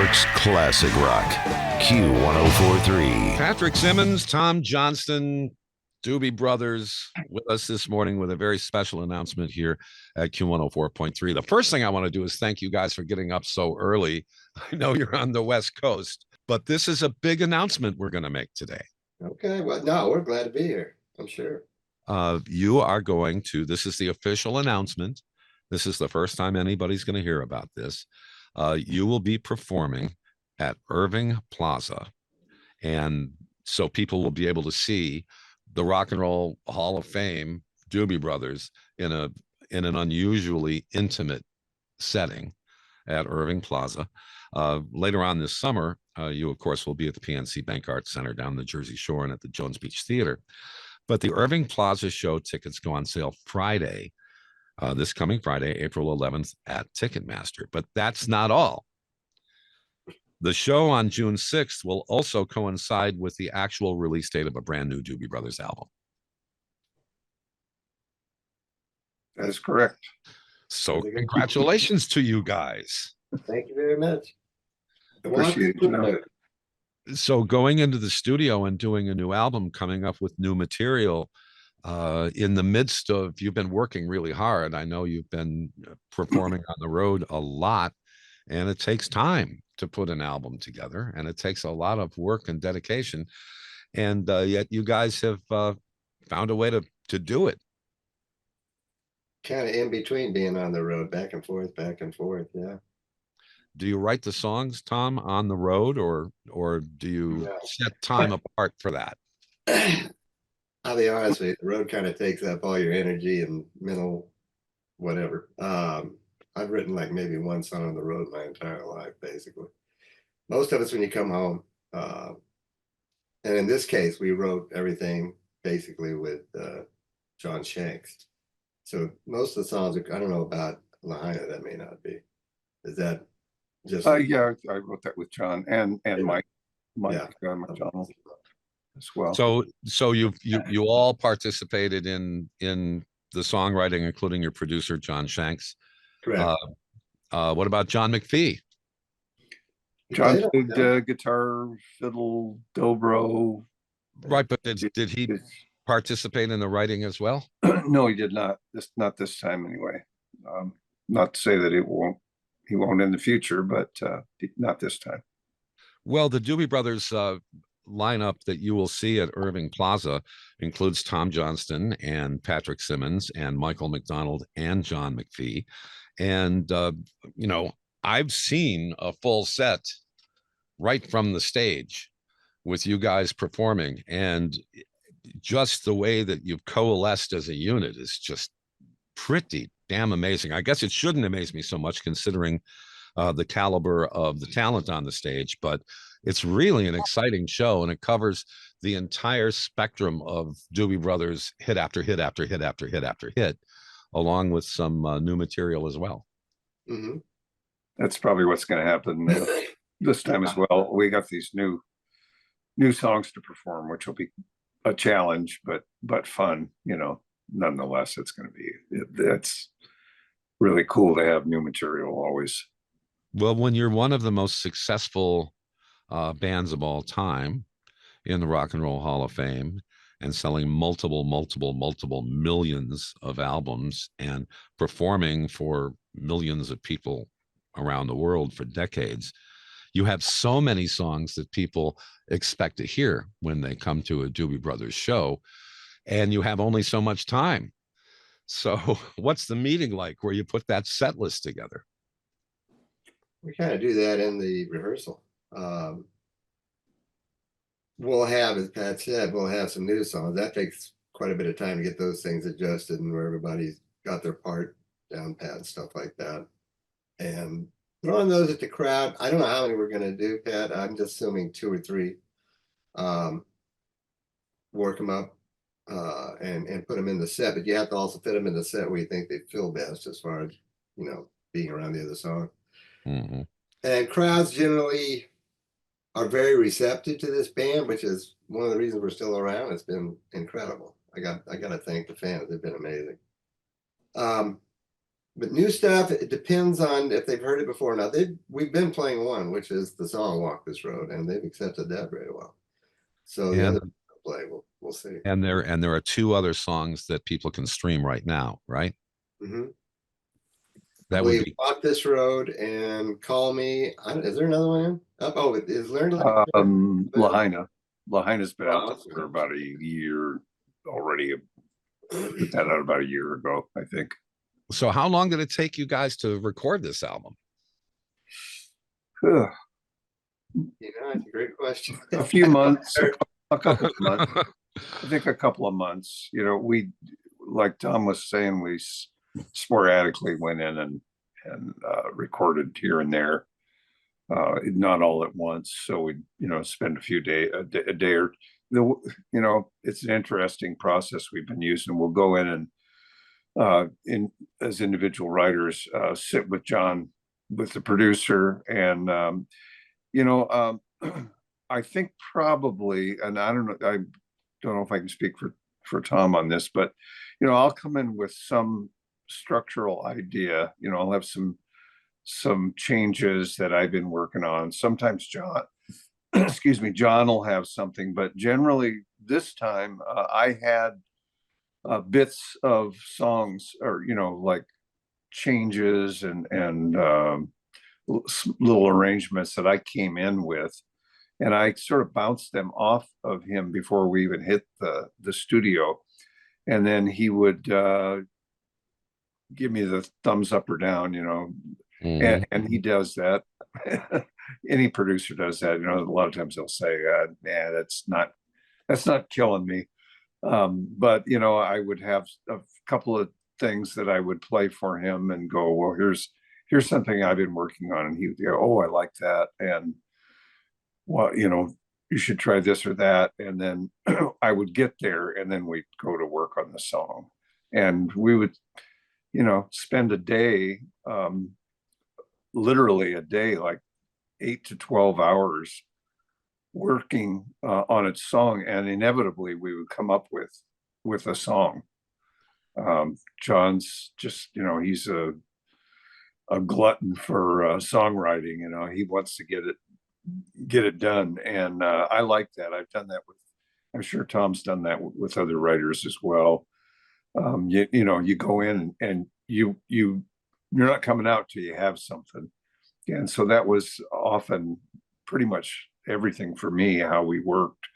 York's classic rock, Q1043. Patrick Simmons, Tom Johnston, Doobie Brothers with us this morning with a very special announcement here at Q104.3. The first thing I want to do is thank you guys for getting up so early. I know you're on the West Coast, but this is a big announcement we're going to make today. Okay, well, no, we're glad to be here, I'm sure. You are going to, this is the official announcement. This is the first time anybody's going to hear about this. You will be performing at Irving Plaza. And so people will be able to see the Rock and Roll Hall of Fame, Doobie Brothers, in an unusually intimate setting at Irving Plaza. Later on this summer, you, of course, will be at the PNC Bank Arts Center down the Jersey Shore and at the Jones Beach Theater. But the Irving Plaza show tickets go on sale Friday, this coming Friday, April 11th at Ticketmaster. But that's not all. The show on June 6th will also coincide with the actual release date of a brand new Doobie Brothers album. That is correct. So congratulations to you guys. Thank you very much. Appreciate it. So going into the studio and doing a new album, coming up with new material, in the midst of, you've been working really hard. I know you've been performing on the road a lot, and it takes time to put an album together, and it takes a lot of work and dedication. And yet you guys have found a way to do it. Kind of in between being on the road, back and forth, yeah. Do you write the songs, Tom, on the road, or do you set time apart for that? I'll be honest with you, the road kind of takes up all your energy and mental whatever. I've written like maybe one song on the road my entire life, basically. Most of it's when you come home. And in this case, we wrote everything basically with John Shanks. So most of the songs, I don't know about Lahaina, that may not be. Is that just? Yeah, I wrote that with John and Mike McDonald as well. So you all participated in the songwriting, including your producer, John Shanks. Correct. What about John McPhee? John did guitar, fiddle, dobro. Right, but did he participate in the writing as well? No, he did not. Not this time anyway. Not to say that he won't in the future, but not this time. Well, the Doobie Brothers lineup that you will see at Irving Plaza includes Tom Johnston and Patrick Simmons and Michael McDonald and John McPhee. And, I've seen a full set right from the stage with you guys performing, and just the way that you've coalesced as a unit is just pretty damn amazing. I guess it shouldn't amaze me so much considering the caliber of the talent on the stage, but it's really an exciting show, and it covers the entire spectrum of Doobie Brothers hit after hit after hit after hit after hit, along with some new material as well. Mm-hmm. That's probably what's going to happen this time as well. We got these new songs to perform, which will be a challenge, but fun. Nonetheless, it's going to be. That's really cool to have new material always. Well, when you're one of the most successful bands of all time in the Rock and Roll Hall of Fame and selling multiple millions of albums and performing for millions of people around the world for decades, you have so many songs that people expect to hear when they come to a Doobie Brothers show, and you have only so much time. So what's the meeting like where you put that set list together? We kind of do that in the rehearsal. We'll have, as Pat said, we'll have some new songs. That takes quite a bit of time to get those things adjusted and where everybody's got their part down pat and stuff like that. And throwing those at the crowd, I don't know how many we're going to do, Pat. I'm just assuming 2 or 3. Work them up and put them in the set, but you have to also fit them in the set where you think they feel best as far as, being around the other song. Mm-hmm. And crowds generally are very receptive to this band, which is one of the reasons we're still around. It's been incredible. I got to thank the fans. They've been amazing. But new stuff, it depends on if they've heard it before. Now we've been playing one, which is the song "Walk This Road," and they've accepted that very well. So the And other play, we'll see. and there are two other songs that people can stream right now, right? I That would believe be "Walk This Road" and "Call Me." Is there another one? Oh, it is "Learn to Let Go." Lahaina. Lahaina's been out Awesome. for about a year already. Put that out about a year ago, I think. so. How long did it take you guys to record this album? Ugh, It's a great question. a few months, a couple of months. I think a couple of months. You know, we, like Tom was saying, we sporadically went in and recorded here and there, not all at once. So we, spend a few a day or it's an interesting process we've been using. We'll go in and as individual writers, sit with John, with the producer, and I think probably, and I don't know if I can speak for Tom on this, but I'll come in with some structural idea. I'll have some changes that I've been working on. Sometimes John, excuse me, John will have something, but generally this time I had bits of songs, or like changes and little arrangements that I came in with, and I sort of bounced them off of him before we even hit the studio, and then he would give me the thumbs up or down, and he does that. Any producer does that. A lot of times they'll say, "Yeah, that's not killing me." But I would have a couple of things that I would play for him and go, "Well, here's something I've been working on," and he would go, "Oh, I like that," and well, you should try this or that. And then I would get there, and then we'd go to work on the song, and we would, spend a day, literally a day, like 8 to 12 hours working on its song, and inevitably we would come up with a song. John's just, he's a glutton for songwriting. He wants to get it done, and I like that. I've done that with, I'm sure Tom's done that with other writers as well. You go in and you're not coming out till you have something, and so that was often pretty much everything for me, how we worked.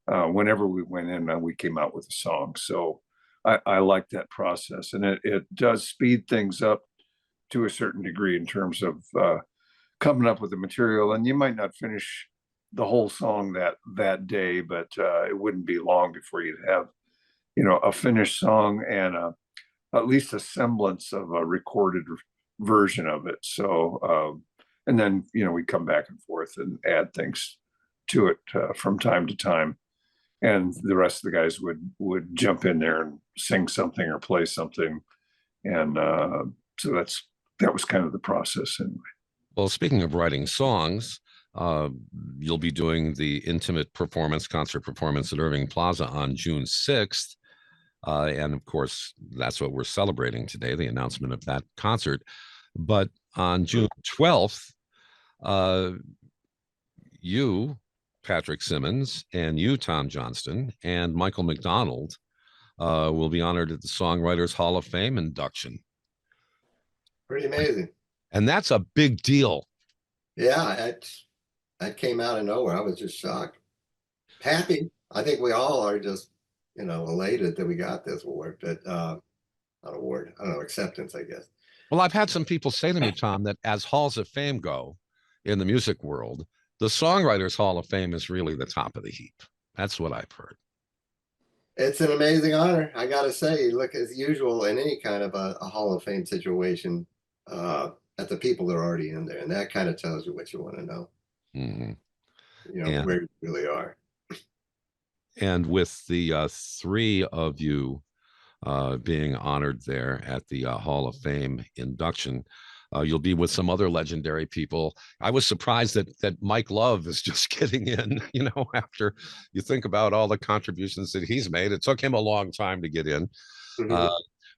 Whenever we went in, we came out with a song. So I like that process, and it does speed things up to a certain degree in terms of coming up with the material. And you might not finish the whole song that day, but it wouldn't be long before you'd have a finished song and at least a semblance of a recorded version of it. So and then we come back and forth and add things to it from time to time, and the rest of the guys would jump in there and sing something or play something, and so that was kind of the process anyway. Well, speaking of writing songs, you'll be doing the intimate concert performance at Irving Plaza on June 6th. And of course, that's what we're celebrating today, the announcement of that concert. But on June 12th, you, Patrick Simmons, and you, Tom Johnston, and Michael McDonald will be honored at the Songwriters Hall of Fame induction. Pretty amazing. And that's a big deal. Yeah, that came out of nowhere. I was just shocked. Happy. I think we all are just, elated that we got this award, but not award, I don't know, acceptance, I guess. Well, I've had some people say to me, Tom, that as halls of fame go in the music world, the Songwriters Hall of Fame is really the top of the heap. That's what I've heard. It's an amazing honor. I got to say, look, as usual in any kind of a Hall of Fame situation, at the people that are already in there. And that kind of tells you what you want to know. Mm-hmm. Where you really are. And with the three of you being honored there at the Hall of Fame induction, you'll be with some other legendary people. I was surprised that Mike Love is just getting in, after you think about all the contributions that he's made. It took him a long time to get in.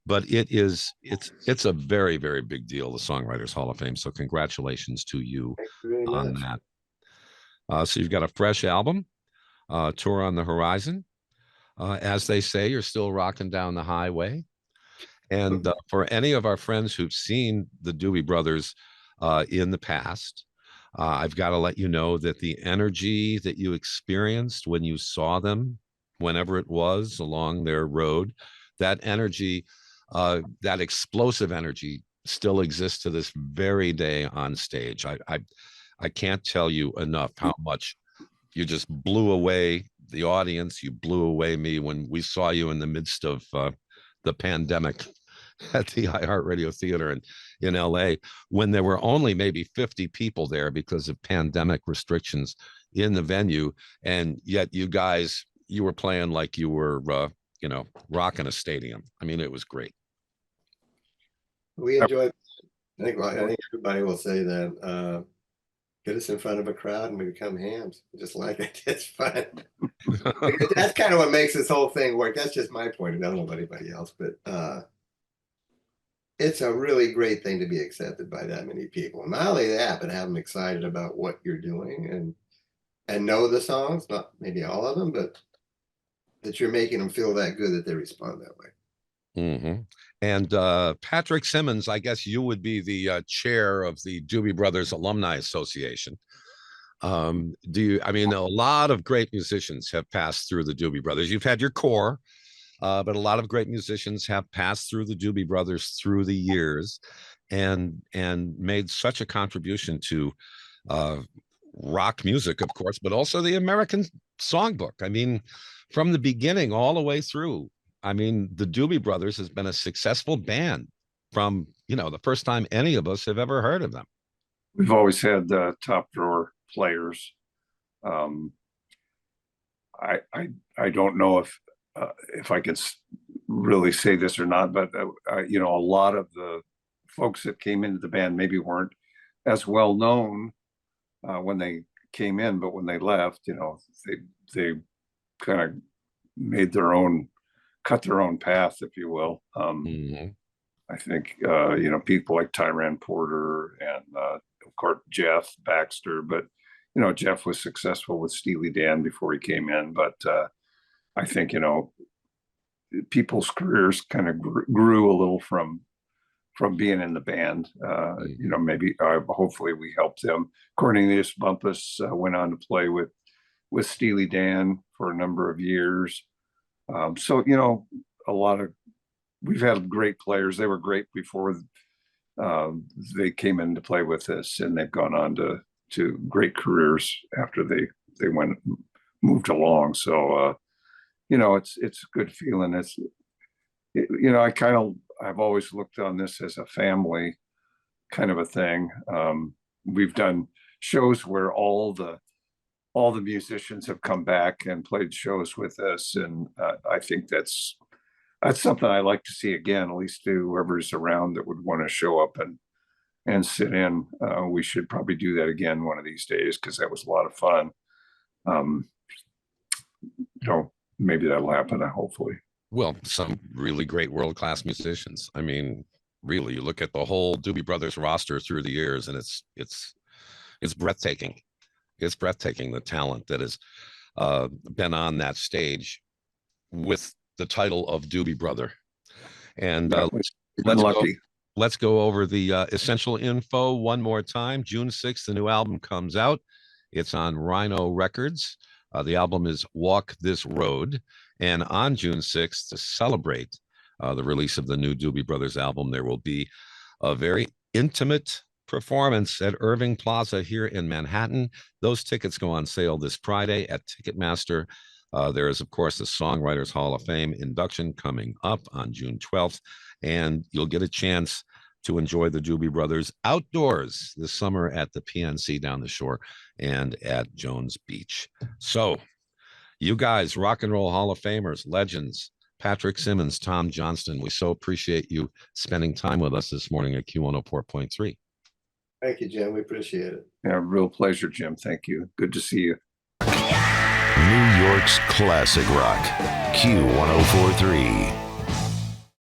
but it's a very, very big deal, the Songwriters Hall of Fame. So congratulations to you Thank you very on much. that. So you've got a fresh album, tour on the horizon. As they say, you're still rocking down the highway. And for any of our friends who've seen the Doobie Brothers in the past, I've got to let you know that the energy that you experienced when you saw them, whenever it was along their road, that energy, that explosive energy still exists to this very day on stage. I can't tell you enough how much you just blew away the audience. You blew away me when we saw you in the midst of the pandemic at the iHeartRadio Theater in LA, when there were only maybe 50 people there because of pandemic restrictions in the venue. And yet you guys, you were playing like you were, rocking a stadium. I mean, it was great. We enjoyed, I think everybody will say that, get us in front of a crowd and we become hams. Just like it. It's fun. That's kind of what makes this whole thing work. That's just my point. I don't know about anybody else, but it's a really great thing to be accepted by that many people. Not only that, but have them excited about what you're doing and know the songs, not maybe all of them, but that you're making them feel that good that they respond that way. Mm-hmm. And Patrick Simmons, I guess you would be the chair of the Doobie Brothers Alumni Association. I mean, a lot of great musicians have passed through the Doobie Brothers. You've had your core, but a lot of great musicians have passed through the Doobie Brothers through the years and made such a contribution to rock music, of course, but also the American songbook. I mean, from the beginning all the way through, I mean, the Doobie Brothers has been a successful band from, the first time any of us have ever heard of them. We've always had top drawer players. I don't know if I can really say this or not, but a lot of the folks that came into the band maybe weren't as well known when they came in, but when they left, they kind of made cut their own path, if you will. I think people like Tyran Porter and of course Jeff Baxter, but Jeff was successful with Steely Dan before he came in, but I think people's careers kind of grew a little from being in the band. Maybe hopefully we helped them. Cornelius Bumpus went on to play with Steely Dan for a number of years. We've had great players. They were great before they came in to play with us, and they've gone on to great careers after they moved along. So it's a good feeling. I've always looked on this as a family kind of a thing. We've done shows where all the musicians have come back and played shows with us, and I think that's something I like to see again, at least to whoever's around that would want to show up and sit in. We should probably do that again one of these days, because that was a lot of fun. Maybe that'll happen, hopefully. Well, some really great world-class musicians. I mean, really, you look at the whole Doobie Brothers roster through the years, and it's breathtaking. It's breathtaking, the talent that has been on that stage with the title of Doobie Brother. And let's go over the essential info one more time. June 6th, the new album comes out. It's on Rhino Records. The album is Walk This Road. And on June 6th, to celebrate the release of the new Doobie Brothers album, there will be a very intimate performance at Irving Plaza here in Manhattan. Those tickets go on sale this Friday at Ticketmaster. There is, of course, the Songwriters Hall of Fame induction coming up on June 12th, and you'll get a chance to enjoy the Doobie Brothers outdoors this summer at the PNC down the shore and at Jones Beach. So, you guys, Rock and Roll Hall of Famers, legends, Patrick Simmons, Tom Johnston, we so appreciate you spending time with us this morning at Q104.3. Thank you, Jim. We appreciate it. Yeah, real pleasure, Jim. Thank you. Good to see you. New York's classic rock, Q104.3.